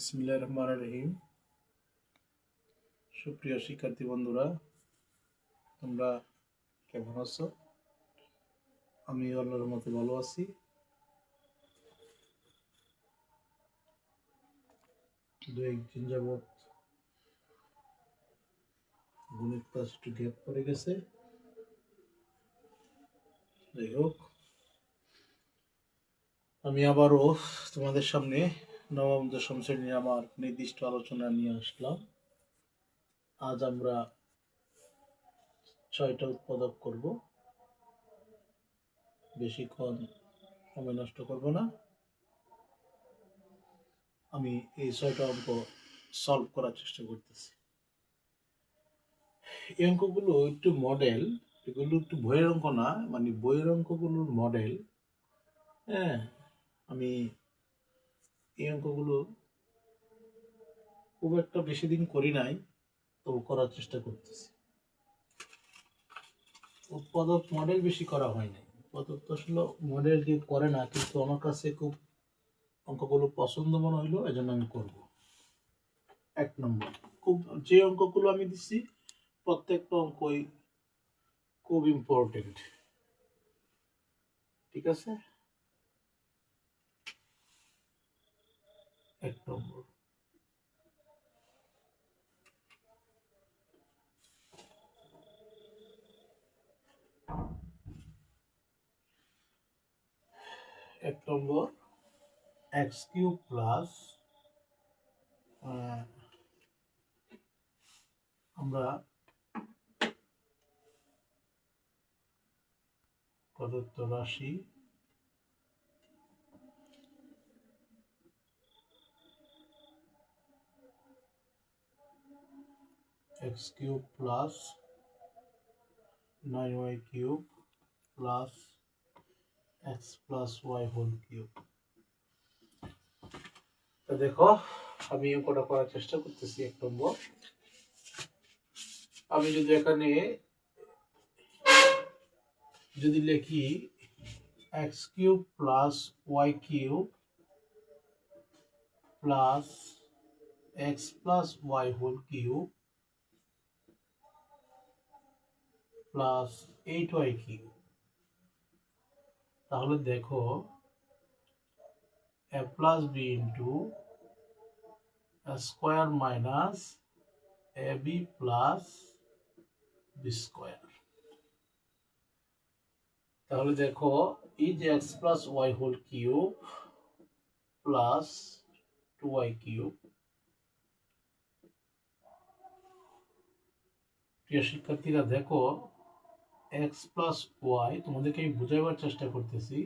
বিসমিল্লাহির রহমানির রহিম। সুপ্রিয় শিক্ষার্থী বন্ধুরা, তোমরা কেমন আছো? আমি আল্লাহর রহমতে ভালো আছি। দু একদিন যাবৎ গণিত ক্লাস একটু গ্যাপ পড়ে গেছে। যাই হোক, আমি আবারও তোমাদের সামনে নবম দশম শ্রেণীর আমার নির্দিষ্ট আলোচনা নিয়ে আসলাম। আজ আমরা 6টা উৎপাদক করব। বেশিক্ষণ সময় নষ্ট করব না। আমি এই 6টা অঙ্ক সলভ করার চেষ্টা করতেছি। এই অঙ্কগুলো একটু মডেল, এগুলো একটু বইয়ের অঙ্ক না, মানে বইয়ের অঙ্কগুলোর মডেল। হ্যাঁ, আমি এই অঙ্কগুলো খুব একটা বেশি দিন করি নাই, তবু করার চেষ্টা করতেছি। উৎপাদক মডেল বেশি করা হয় নাই। উৎপাদক তো আসলে মডেল কেউ করে না, কিন্তু আমার কাছে খুব অঙ্কগুলো পছন্দ মনে হইলো, এই জন্য আমি করব। 1 নম্বর, খুব যে অঙ্কগুলো আমি দিচ্ছি প্রত্যেকটা অঙ্কই খুব ইম্পর্টেন্ট। ঠিক আছে, 1 নম্বর। x কিউব প্লাস আমরা প্রদত্ত রাশি x cube plus 9y cube plus x plus y whole cube. তো দেখো, আমি অঙ্কটা করার চেষ্টা করতেছি। 1 নম্বর, আমি যদি লিখি x cube plus y cube plus x plus y whole cube plus 8y cube, তাহলে দেখো a plus b into a square minus ab plus b square. তাহলে দেখো, এই যে x plus y whole cube plus 2y cube. প্রিয় শিক্ষার্থীরা দেখো, x plus y তোমাদেরকে আমি বুঝাইবার চেষ্টা করতেছি,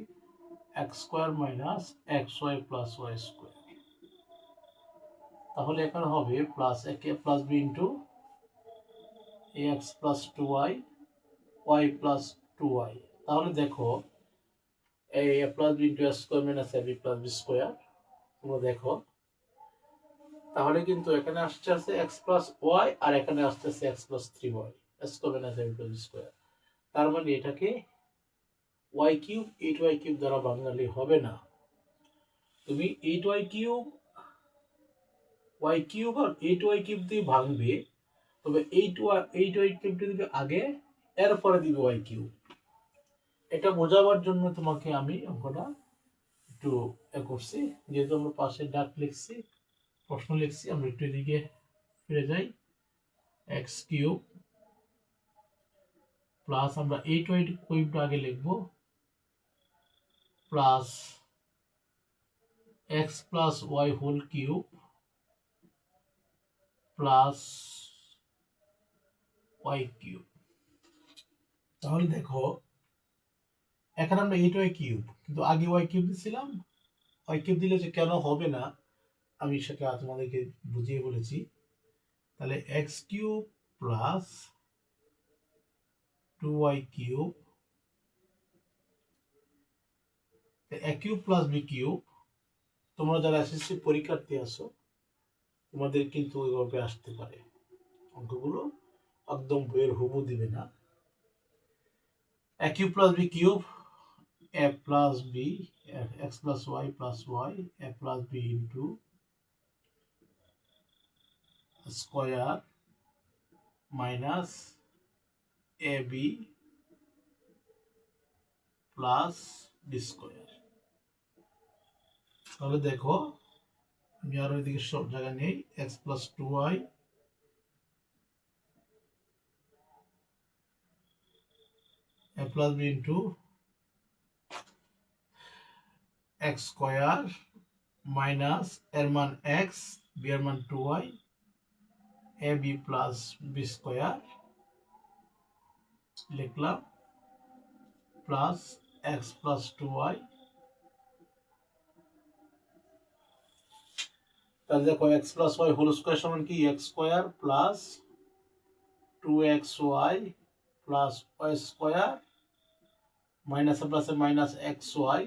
x square minus xy plus y square. তাহলে এখানে হবে plus a plus b into ax plus 2y y plus 2y। তাহলে দেখো, এই a plus b into a square minus ab plus b square, তোমরা দেখো, তাহলে কিন্তু এখানে আসছে x প্লাস y আর এখানে আসছে x plus 3y square minus ab plus b square. তার মানে এটাকে y কিউব 8y কিউব দ্বারা ভাঙলে হবে না। তুমি 8y কিউব y কিউব আর 8y কিউব দিয়ে ভাঙবে, তবে 8y কিউবটা দিবে আগে, এরপরে দিবে y কিউব। এটা বোঝাবার জন্য তোমাকে আমি অঙ্কটা একটু করছি। যেহেতু আমরা পাশে ডাক লিখছি, প্রশ্ন লিখছি, আমরা একটু এদিকে ফিরে যাই। x কিউব প্লাস আমরা 8y কিউবটা আগে লিখবো, plus x plus y whole cube plus y cube. তাহলে দেখো, এখানে আমরা 8y কিউব, কিন্তু আগে y কিউব দিয়েছিলাম। y কিউব দিলে যে কেন হবে না, আমি সেটা তোমাদেরকে বুঝিয়ে বলেছি। তাহলে x cube plus 2y cube, a cube plus b cube. তোমরা যারা এসএসসি পরীক্ষার্থী আছো, তোমাদের কিন্তু ওইভাবে আসতে পারে। অঙ্কগুলো একদম বইয়ের হুবহু দিবে না। a cube plus b cube, a plus b, x plus y plus y, a plus b into square minus a b plus B square. তাহলে দেখো আমি আরো এদিকে সব জায়গায় নেই, x plus 2y a plus b into x square minus এর মান x, b এর মান 2y, a b plus b square লিখলাম প্লাস x প্লাস 2y। তাহলে দেখো x plus y whole square সমান কি x square plus 2xy plus y square মাইনাসে প্লাসে মাইনাস xy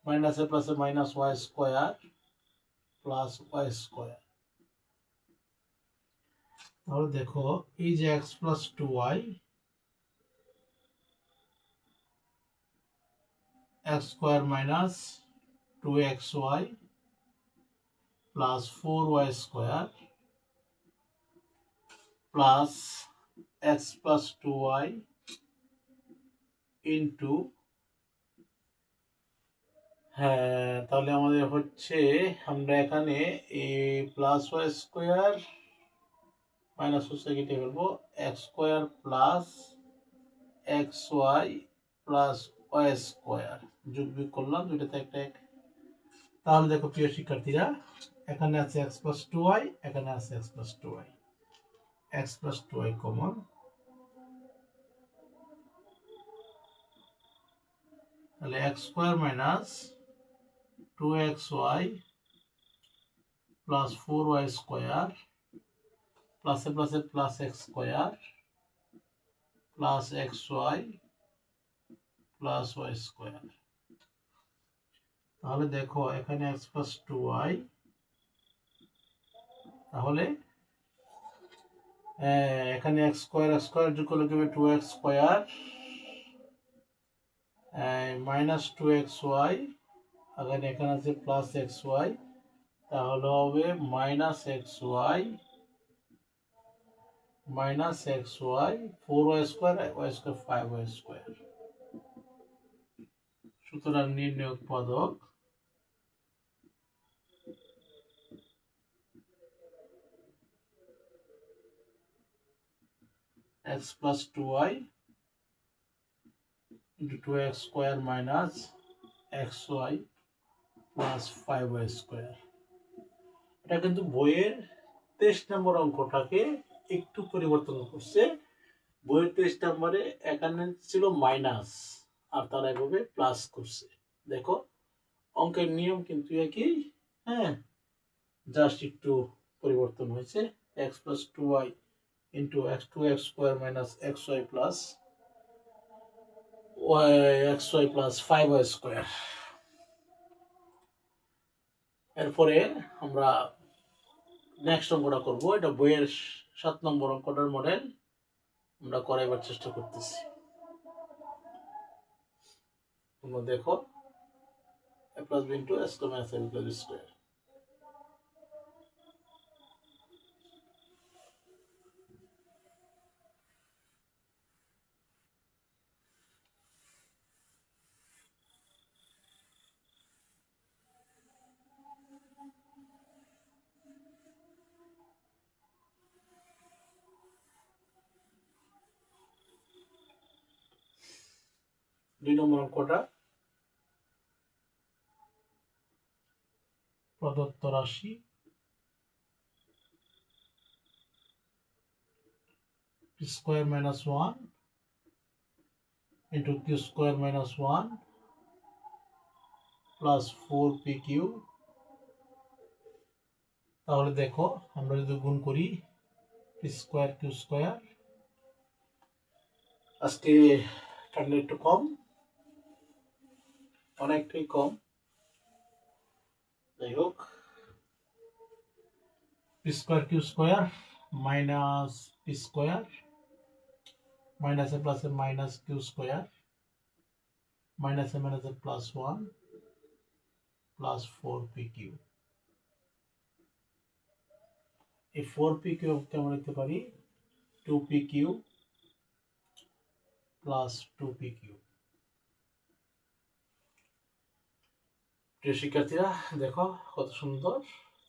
মাইনাসে প্লাসে minus y square plus y square. তাহলে দেখো এই যে x plus 2y x square minus 2xy plus 4y square plus x plus 2y into, হ্যাঁ তাহলে আমাদের হচ্ছে আমরা এখানে a plus y square minus কেটে ফেলবো, x square plus x y plus y square যোগ বিয়োগ করলাম দুইটাতে একটা এক। তাহলে দেখো প্রিয় শিক্ষার্থীরা এখানে আছে এক্স প্লাস 2y, এখানে আছে x plus 2y, x plus 2y common, তাহলে x square minus 2xy plus 4y square প্লাসে প্লাসে plus x square plus xy plus y square. তাহলে দেখো এখানে x প্লাস 2y, তাহলে এখানে x স্কোয়ার যোগ করলে কি হবে 2x স্কোয়ার মাইনাস 2xy, এখানে আছে প্লাস xy, তাহলে হবে minus xy minus xy 4y square y square 5y square. সুতরাং নির্ণয় উৎপাদক x plus 2y into 2x square minus xy plus 5y square। এটা কিন্তু বইয়ের 23 নম্বর অঙ্কটাকে একটু পরিবর্তন করছে। বইয়ের 23 নম্বরে এখানে ছিল মাইনাস আর তারা এভাবে প্লাস করছে। দেখো অঙ্কের নিয়ম কিন্তু একই, হ্যাঁ জাস্ট একটু পরিবর্তন হয়েছে। x plus 2y into 2x square minus xy plus xy plus 5y square। এরপরে আমরা নেক্সট অঙ্কটা করব, এটা বইয়ের 7 নম্বর অঙ্কটার মডেল আমরা করাইবার চেষ্টা করতেছি। তোমরা দেখো a plus b into s square minus a plus b square। দুই নম্বর অঙ্কটা প্রদত্ত রাশি p square minus 1 into q square minus 1 plus 4pq। তাহলে দেখো আমরা যদি গুণ করি p square q square, আজকে টার্গেট একটু কম, অনেকটাই কম, যাই হোক p square q square minus p square মাইনাসে প্লাসে মাইনাস q square মাইনাসে মাইনাসে প্লাস 1 প্লাস 4pq। এই 4p কিউবকে আমরা লিখতে পারি 2p cube plus 2p cube. প্রিয় শিক্ষার্থীরা দেখো কত সুন্দর।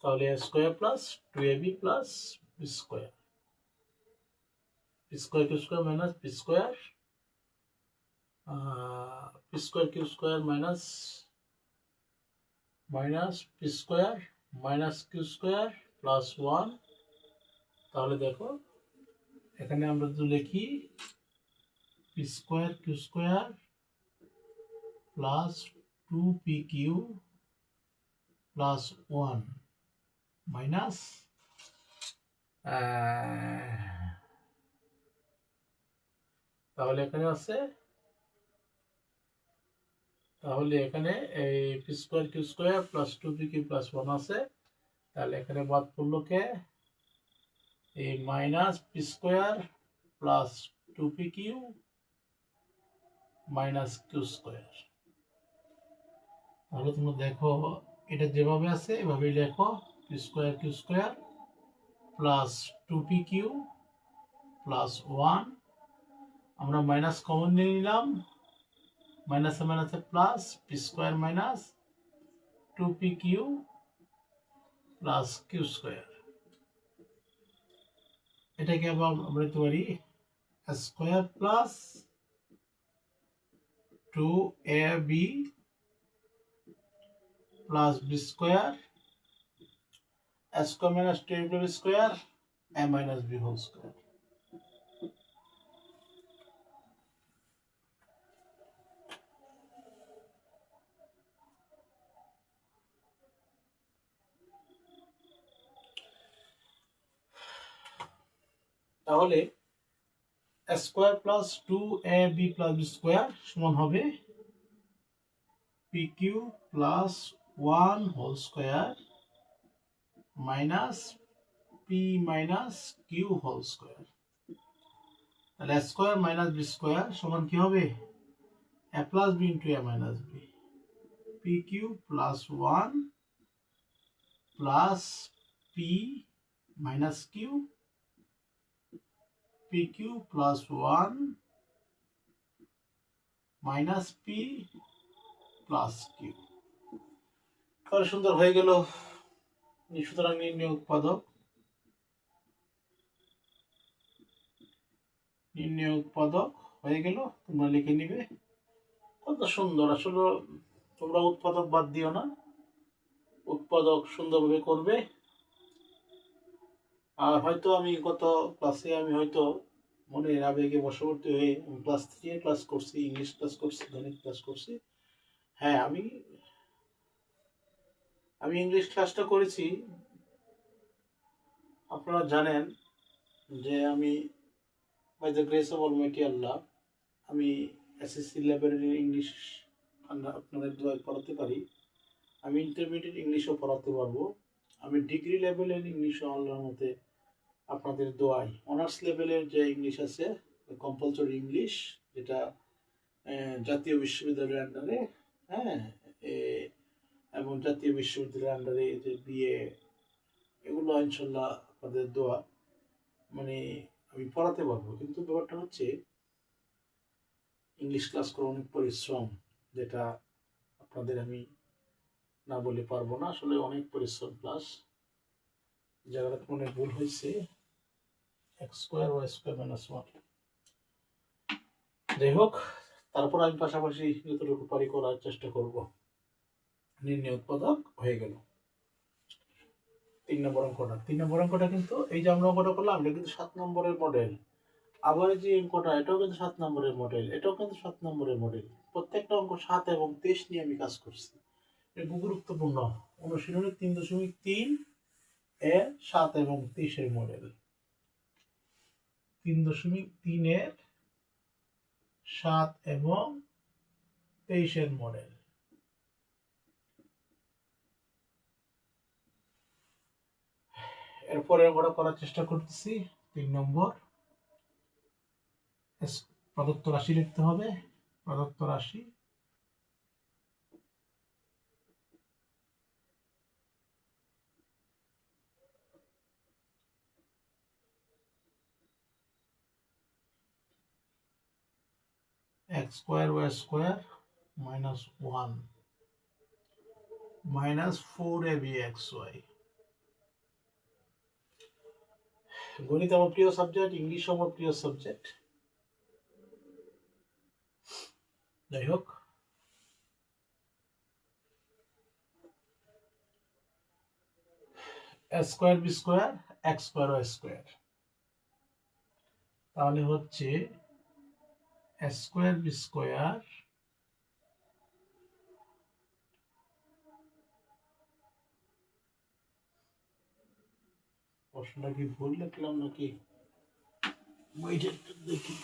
তাহলে a square plus 2ab plus b square, p square Q square minus p square, p square Q square minus p square minus Q square plus 1। তাহলে দেখো এখানে আমরা যদি লিখি p square Q square plus 2p Q plus 1 minus তাহলে এখানে আছে, তাহলে এখানে এই p square Q square plus 2p Q plus 1 আছে। তাহলে এখানে বাদ পড়লো কে এই minus p square plus 2p q minus Q square. তাহলে তোমরা দেখো এটা যেভাবে আছে এভাবেই লেখো p square Q square plus 2p Q plus 1। আমরা মাইনাস কমন নিয়ে নিলাম, মাইনাসে মাইনাসে plus p square minus 2p Q plus q square. এটাকে আবার আমরা লিখতে পারি square plus 2ab plus b square, square minus 2ab square a minus b whole square. তাহলে square plus 2ab plus b square সমান হবে pq plus 1 whole square minus p minus q whole square. তাহলে square minus b square সমান কি হবে a plus b into a minus b, pq plus 1 plus p minus q, pq plus 1 minus p plus q। তাহলে সুন্দর হয়ে গেল। সুতরাং নির্ণয় উৎপাদক হয়ে গেল। তোমরা লিখে নিবে কত সুন্দর। আসলে তোমরা উৎপাদক বাদ দিও না, উৎপাদক সুন্দরভাবে করবে। আর হয়তো আমি গত ক্লাসে আমি হয়তো মনের আবেগে বশবর্তী হয়ে ক্লাস 3 ক্লাস করছি, ইংলিশ ক্লাস করছি, গণিত ক্লাস করছি। হ্যাঁ আমি ইংলিশ ক্লাসটা করেছি। আপনারা জানেন যে আমি by the grace of almighty Allah আমি এসএসসি লেভেলের ইংলিশ আপনাদের দোয়ায় পড়াতে পারি। আমি ইন্টারমিডিয়েট ইংলিশও পড়াতে পারবো। আমি ডিগ্রি লেভেলের ইংলিশও আল্লাহর মতে আপনাদের দোয়ায়, অনার্স লেভেলের যে ইংলিশ আছে কম্পালসরি ইংলিশ, যেটা জাতীয় বিশ্ববিদ্যালয়ের আন্ডারে, হ্যাঁ, এবং জাতীয় বিশ্ববিদ্যালয়ের আন্ডারে যে বিএ, এগুলো ইনশাল্লাহ আপনাদের দোয়া মানে আমি পড়াতে পারবো। কিন্তু ব্যাপারটা হচ্ছে ইংলিশ ক্লাস করা অনেক পরিশ্রম, যেটা আপনাদের আমি না বলে পারবো না। আসলে অনেক পরিশ্রম ক্লাস। জায়গাটা মনে ভুল হয়েছে, X square Y square minus 1। যাই হোক, তারপর আমি পাশাপাশি যতটুকু পারি করার চেষ্টা করব। নির্ণয় উৎপাদক হয়ে গেল। 3 নম্বর অঙ্কটা কিন্তু এই যে আমরা অঙ্কটা করলাম এটা কিন্তু 7 নম্বরের মডেল। আবার যে অঙ্কটা এটাও কিন্তু 7 নম্বরের মডেল, এটাও কিন্তু 7 নম্বরের মডেল। প্রত্যেকটা অঙ্ক 7 এবং 23 নিয়ে আমি কাজ করছি। এটা গুরুত্বপূর্ণ। অনুশীলনী 3.3 এর 7 এবং 23 এর মডেল। 3.3 এর 7 এবং 23 এর মডেল। এরপরে আমরা করার চেষ্টা করতেছি 3 নম্বর। প্রদত্ত রাশি লিখতে হবে। প্রদত্ত রাশি x square y square minus 1 minus 4ab xy। গণিত আমার প্রিয় সাবজেক্ট, ইংলিশ আমার প্রিয় সাবজেক্ট। যাই হোক, a square b square x square y square, তাহলে হচ্ছে a স্কয়ার b স্কয়ার প্রশ্নটা কি ভুল লিখলাম নাকি দেখি।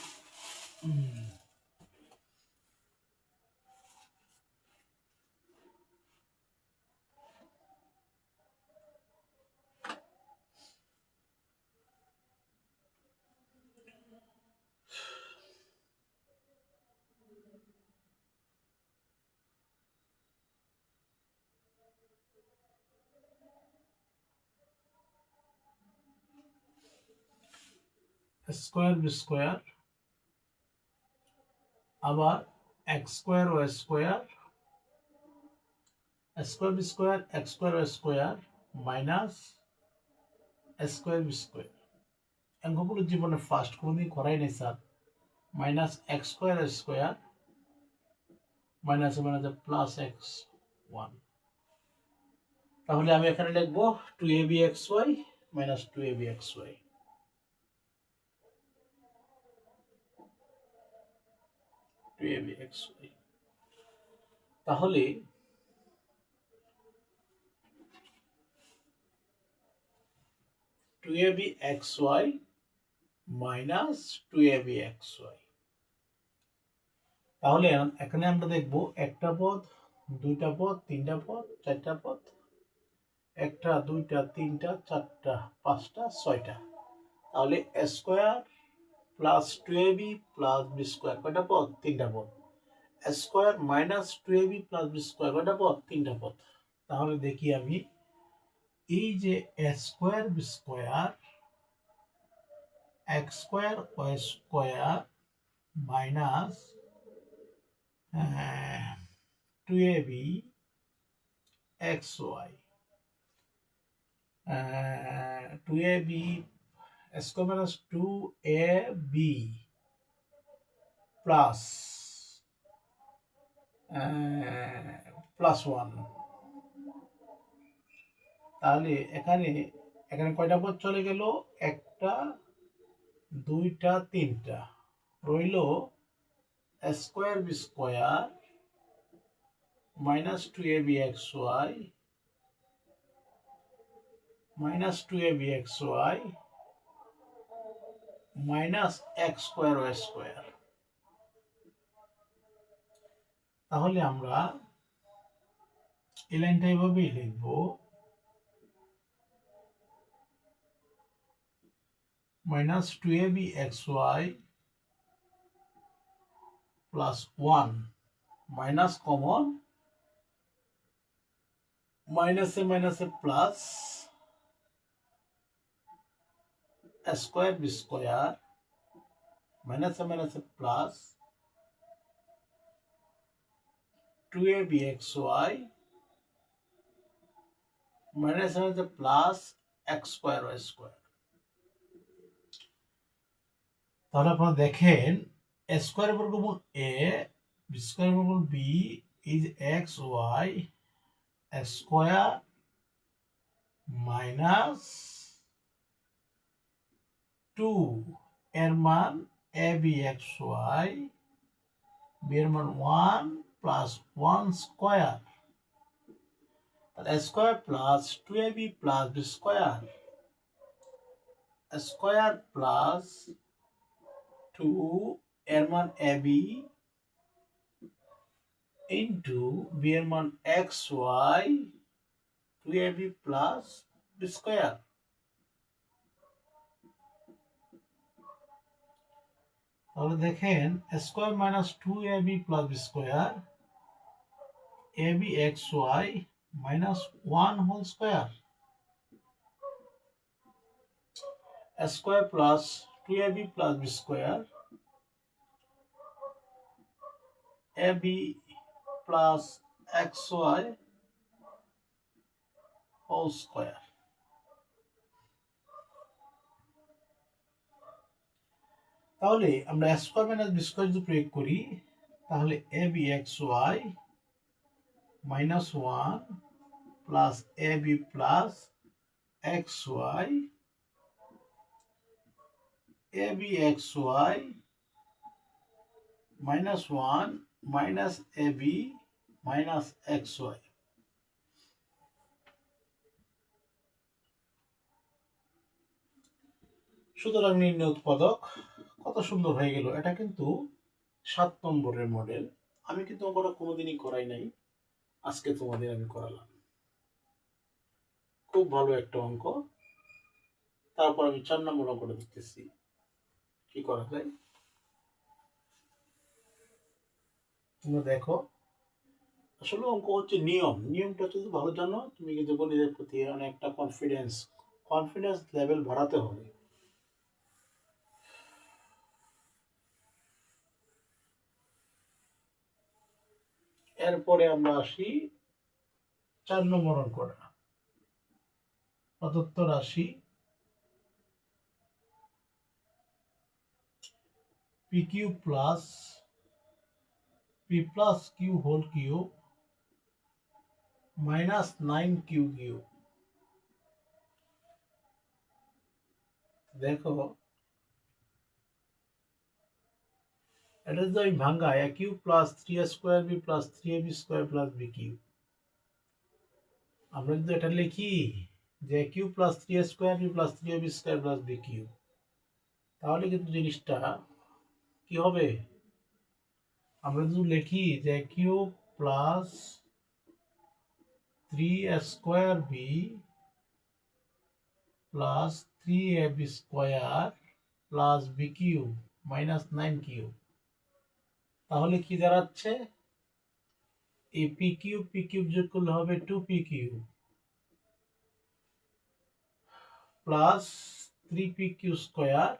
স্কয়ার বি স্কয়ার আবার x square y square, square b square x square y square minus square b square. অঙ্কগুলো জীবনে ফার্স্ট কোনোদিন করাই নাই sir. Minus x square square minus minus plus x one. তাহলে আমি এখানে লিখবো 2ab xy minus 2ab xy। তাহলে two a b x y minus two a b x y. তাহলে এখানে আমরা দেখবো একটা পদ, দুইটা পদ, তিনটা পদ, চারটা পদ, একটা দুইটা তিনটা চারটা পাঁচটা ছয়টা। তাহলে a square plus two a b plus B square কয়টা পদ? তিনটা পদ। Square minus two a b plus B square কয়টা পদ? তিনটা পদ। তাহলে দেখি আমি এই যে a square b square x square Y square minus two a b x y, two a b square minus two a b plus plus one. তাহলে এখানে এখানে কয়টা পদ চলে গেল? একটা দুইটা তিনটা, রইল square b square minus two a b x y minus two a b x y minus x square Y square. তাহলে আমরা এই লাইনটা এইভাবেই লিখবো, minus two a b x y plus one, minus common, মাইনাসে মাইনাসে প্লাস স্কোয়ার বি স্কোয়ার মাইনাসে মাইনাসে plus two a b x y মাইনাসে মাইনাসে plus x square Y square. তাহলে আপনারা দেখেন এ স্কোয়ার বর্গমূল এ, বি স্কোয়ার বর্গমূল b is x y square minus two এর মান a b x y, b এর মান one plus one square, square plus two a b plus B square square plus two এর মান a b into b এর মান x y two a b plus B square. তাহলে দেখেন square minus two a b plus B square a b x y minus one whole square square plus two a b plus B square ab plus xy whole square. তাহলে আমরা square minus B square যদি প্রয়োগ করি তাহলে ab xy minus 1 plus ab plus xy ab xy minus 1 minus ab minus xy। সুতরাং নির্ণয় উৎপাদক কত সুন্দর হয়ে গেল। এটা কিন্তু 7 নম্বরের মডেল। আমি কিন্তু অঙ্কটা কোনোদিনই করাই নাই, আজকে তোমাদের আমি করালাম। খুব ভালো একটা অঙ্ক। তারপর আমি 4 নম্বর অঙ্কটা দেখতেছি কি করা যায়। তোমরা দেখো, আসলে অঙ্ক হচ্ছে নিয়মটা যদি ভালো জানো তুমি কিন্তু গণিতের প্রতি অনেকটা কনফিডেন্স লেভেল বাড়াতে হবে। এরপরে আমরা আসি 4 নম্বর অঙ্কটা। প্রদত্ত রাশি pq plus p plus q whole cube minus 9q cube. দেখো এটা যদি আমি ভাঙ্গা a cube plus 3a square b plus 3ab square plus b cube, আমরা যদি এটা লিখি যে a cube plus 3a square b plus 3ab square plus b cube, তাহলে কিন্তু জিনিসটা কি হবে? আমরা যদি লিখি যে a cube plus 3a square b plus 3ab square plus b cube minus 9 cube, তাহলে কি দাঁড়াচ্ছে? এই পি কিউব যোগ করলে হবে 2p cube plus 3pq square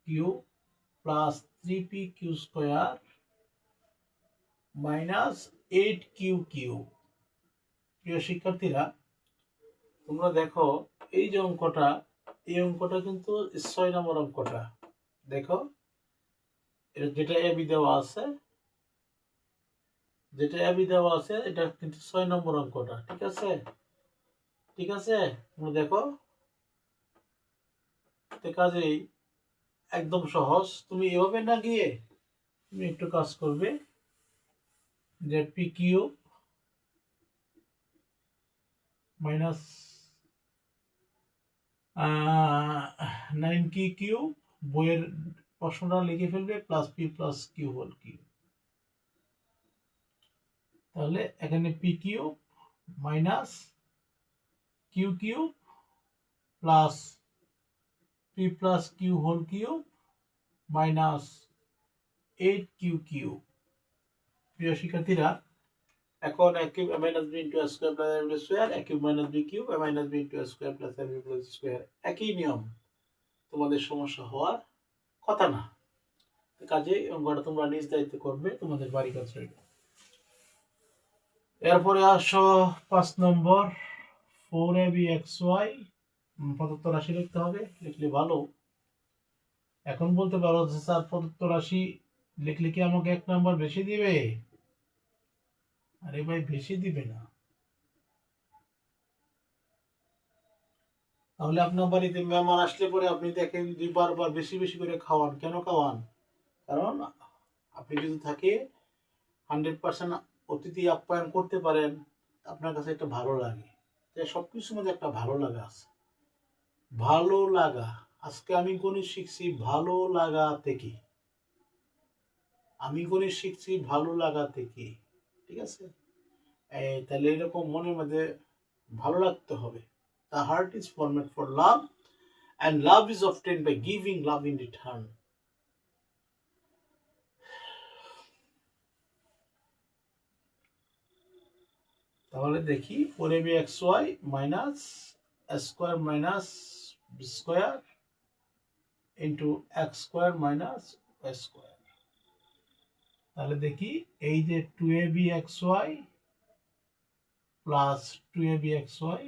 cube plus 3pq square minus 8q cube. প্রিয় শিক্ষার্থীরা, তোমরা দেখো এই যে অঙ্কটা, এই অঙ্কটা কিন্তু 6 নম্বর অঙ্কটা। দেখো যেটা এবি দেওয়া আছে, এটা কিন্তু 6 নম্বর অঙ্কটা। ঠিক আছে, তোমরা দেখো কাজেই একদম সহজ। তুমি এভাবে না গিয়ে তুমি একটু কাজ করবে যে পি কিউ মাইনাস 9 কিউ বইয়ের প্রশ্নটা লিখে ফেলবে plus P plus Q whole Q. তাহলে এখানে P Q minus Q plus P plus Q whole Q minus 8q। প্রিয় শিক্ষার্থীরা, এখন a cube minus b into a square plus ab square, a cube minus b cube minus b into a square plus ab plus square, একই নিয়ম, তোমাদের সমস্যা হওয়ার কথা না। কাজে অঙ্কটা তোমরা নিজ দায়িত্বে করবে, তোমাদের বাড়ি কাজ রইল। এরপরে আসো 5 নম্বর 4ab xy প্রদত্ত রাশি লিখতে হবে। লিখলে ভালো। এখন বলতে পারো যে স্যার প্রদত্ত রাশি লিখলে কি আমাকে 1 নম্বর বেশি দিবে? আরে ভাই, বেশি দিবে না। তাহলে আপনার বাড়িতে মেহমান আসলে পরে আপনি দেখেন 2 বার বেশি বেশি করে খাওয়ান। কেন খাওয়ান? কারণ আপনি যদি থাকে 100% অতিথি আপ্যায়ন করতে পারেন, আপনার কাছে একটা ভালো লাগে। সবকিছুর মধ্যে একটা ভালো লাগা আছে। ভালো লাগা, আজকে আমি গণিত শিখছি ভালো লাগা থেকে। ঠিক আছে, তাহলে এরকম মনের মধ্যে ভালো লাগতে হবে। The heart is formed for love and love is obtained by giving love in return. তাহলে দেখি 4ab xy minus a square minus b square into x square minus y square. তাহলে দেখি এই যে 2abxy plus 2abxy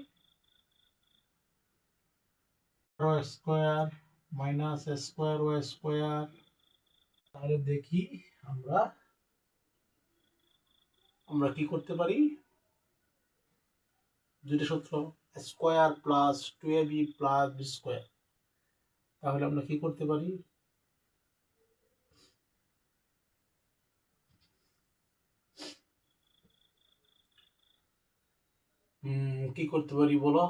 square minus square Y square. তাহলে দেখি আমরা আমরা কি করতে পারি, দুইটা সূত্র square plus 2ab plus B square. তাহলে আমরা কি করতে পারি, কি করতে পারি বলো?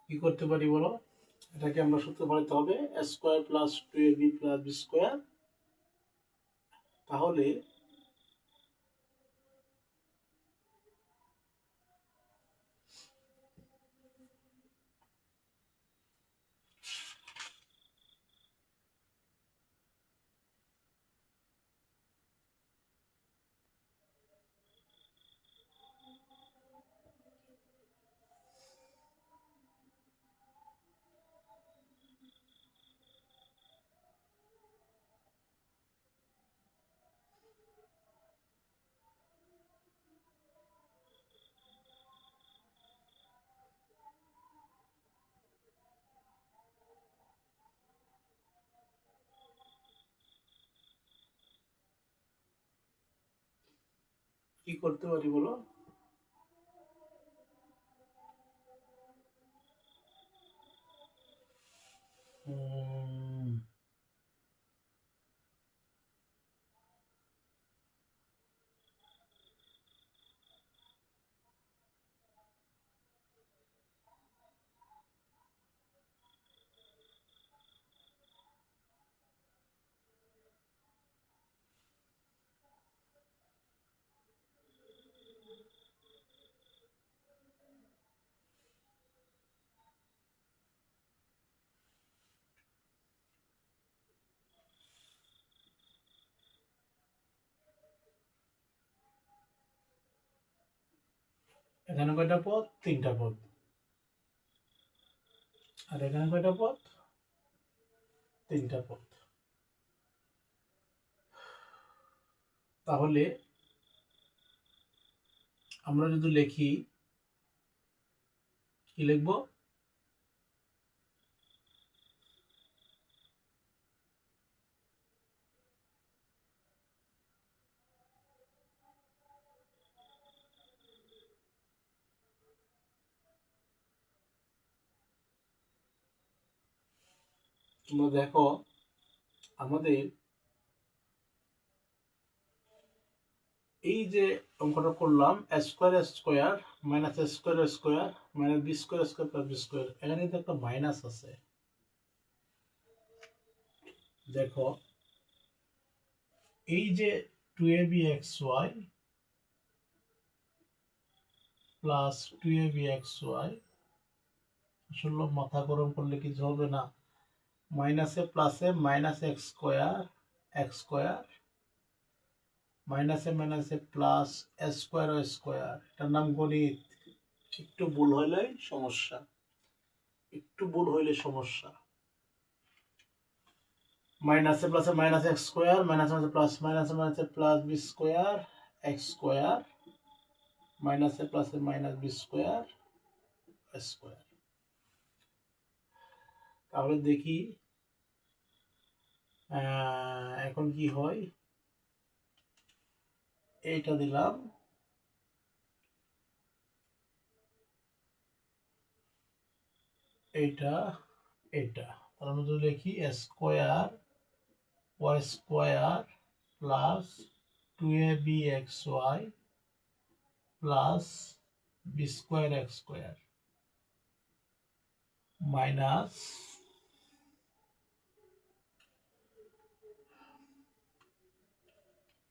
কি করতে পারি বলো? এটাকে আমরা সূত্র পাল্টাতে হবে square plus 2ab plus B square. তাহলে কি করতে পারি বলো? এখানে কয়টা পদ? তিনটা পদ। আর এখানে কয়টা পদ? তিনটা পদ। তাহলে আমরা যদি লিখি, কি লিখবো? তোমরা দেখো আমাদের এই যে অঙ্কটা করলাম square square minus square square minus B square square plus B square, এখানে তো একটা মাইনাস আছে। দেখো এই যে 2abxy প্লাস 2abxy, আসলে মাথা গরম করলে কিছু হবে না। মাইনাসে প্লাসে মাইনাস এক্স স্কোয়ার মাইনাসে মাইনাসে প্লাস স্কোয়ার স্কোয়ার। এটার নাম গণিত। একটু ভুল হইলে সমস্যা, একটু ভুল হইলে সমস্যা। মাইনাসে প্লাসে মাইনাস এক্স স্কোয়ার মাইনাসে মাইনাসে plus B square x square মাইনাসে প্লাসে মাইনাস বি স্কোয়ার স্কোয়ার। তাহলে দেখি এখন কি হয়। এইটা দিলাম, এইটা এটা। তাহলে আমরা যদি লিখি square Y square plus 2abxy plus B square x square minus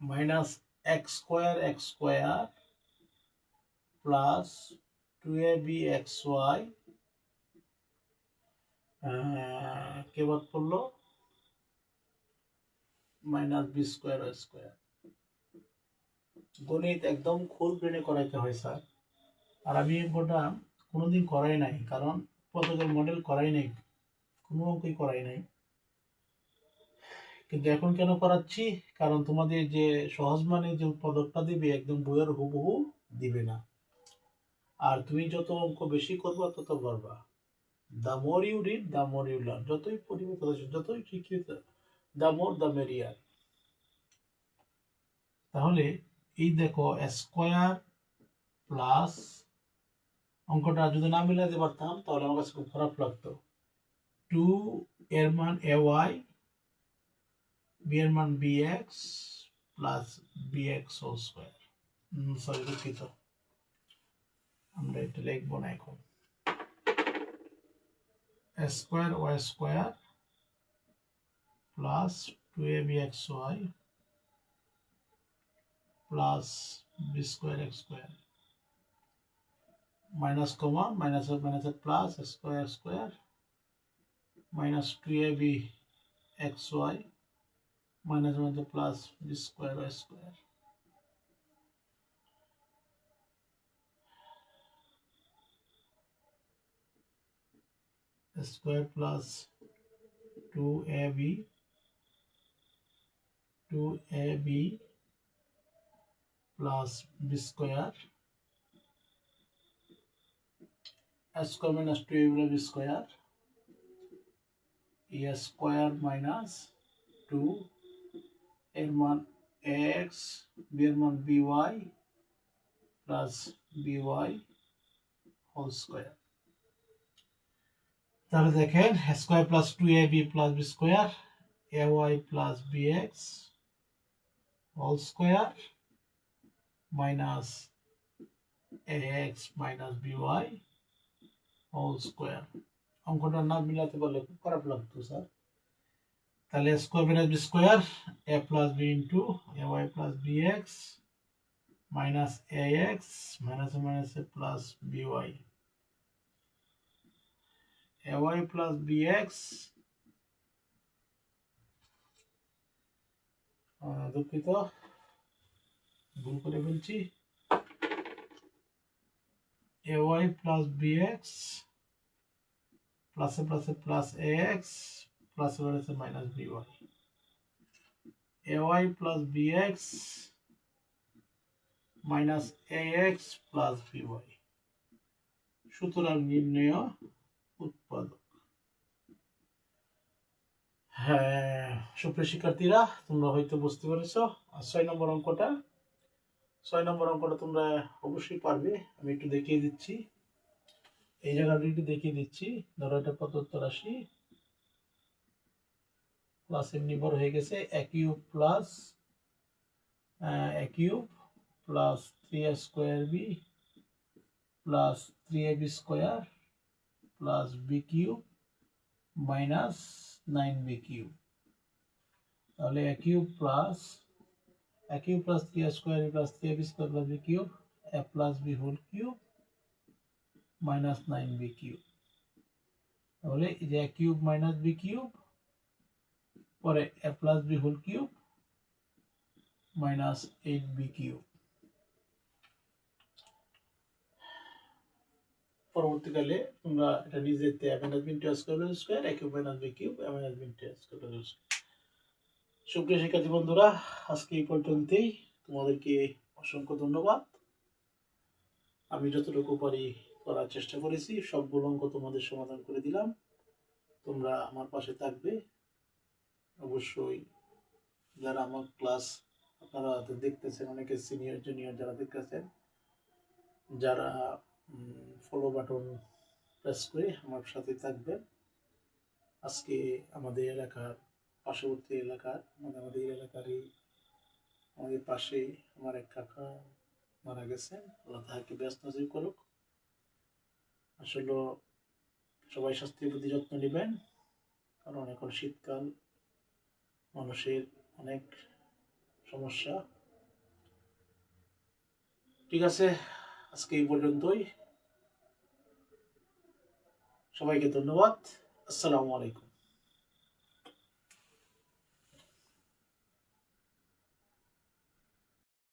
minus x square plus 2abxy কে বাদ পড়লো, minus B square Y square. গণিত একদম ফুল ব্রেনে করাইতে হয় স্যার, আর আমি অঙ্কটা কোনোদিন করাই নাই, কারণ পদকের মডেল করাই নাই, কোনো অঙ্কই করাই নাই। কিন্তু এখন কেন করাচ্ছি, কারণ তোমাদের যে সহজ মানে যে পদকটা দিবে একদম বইয়ের হুবহু দিবে না, আর তুমি যত অঙ্ক বেশি করবা তত পারবা। The more you read the more you learn, যতই পড়িবে যতই শিক্ষিত, দ্য মোর দ্য মেরিয়ার। তাহলে এই দেখো স্কোয়ার প্লাস, অঙ্কটা যদি না মিলাতে পারতাম তাহলে আমার কাছে খুব খারাপ লাগতো। 2 এর মান এ ওয়াই, বি এর মান b x plus B x whole square. Sorry দুঃখিত, আমরা এটা লিখবো না এখন। Square Y square plus 2abxy plus B square x square, minus comma মাইনাসের মাইনাসের plus square square minus 2abxy minus মধ্যে plus B square Y square. Square plus 2ab plus B square square minus 2ab b square, a square minus 2 এর মান x, b এর মান b y plus b y whole square. তাহলে দেখেন square plus 2ab plus B square, a Y plus B x whole square minus A x minus b y whole square. অঙ্কটা না মিলাতে পারলে খুব খারাপ লাগতো স্যার। তাহলে square minus B square, a plus b into a Y plus B x minus A x minus মাইনাসে plus b y, A Y plus B x, দুঃখিত ভুল করে ফেলছি, a Y plus B x প্লাসে প্লাসে প্লাস এ এক্স প্লাসে মাইনাসে minus B Y, A Y plus B x minus A X plus B Y. সুতরাং নির্ণয় উৎপাদক। হ্যাঁ সুপ্রিয় শিক্ষার্থীরা, তোমরা হয়তো বুঝতে পেরেছো। আর 6 নম্বর অঙ্কটা তোমরা অবশ্যই পারবে। আমি একটু দেখিয়ে দিচ্ছি, এই জায়গাটা একটু দেখিয়ে দিচ্ছি। ধরো এটা প্রদত্ত রাশি প্লাস এমনি বড় হয়ে গেছে, a cube plus a cube plus 3a square b plus 3ab square plus b cube minus 9b cube. তাহলে a cube plus 3a square plus 3ab square plus b cube, a plus b whole cube minus 9b cube. তাহলে এই যে a cube minus b cube, পরে a plus b whole cube minus 8b cube. পরবর্তীকালে তোমরা এটা নিজেতে minus b into a square a cube minus b cube minus b into a square. সুপ্রিয় শিক্ষার্থী বন্ধুরা, আজকে এই পর্যন্তই। তোমাদেরকে অসংখ্য ধন্যবাদ। আমি যতটুকু পারি করার চেষ্টা করেছি, সবগুলো অঙ্ক তোমাদের সমাধান করে দিলাম। তোমরা আমার পাশে থাকবে অবশ্যই। যারা আমার ক্লাস আপনারা দেখতেছেন, অনেকে সিনিয়র জুনিয়র যারা দেখতেছেন, যারা ফলো বাটন প্রেস করে আমার সাথে থাকবেন। আজকে আমাদের এলাকার পার্শ্ববর্তী এলাকার আমাদের এলাকারই আমাদের পাশে আমার এক কাকা মারা গেছেন, আল্লাহ তাহাকে ব্যস্ত নজির করুক। আসলে সবাই স্বাস্থ্যের প্রতি যত্ন নেবেন, কারণ এখন শীতকাল, মানুষের অনেক সমস্যা। ঠিক আছে, আজকে এই পর্যন্তই। সবাইকে ধন্যবাদ। আসসালামু আলাইকুম।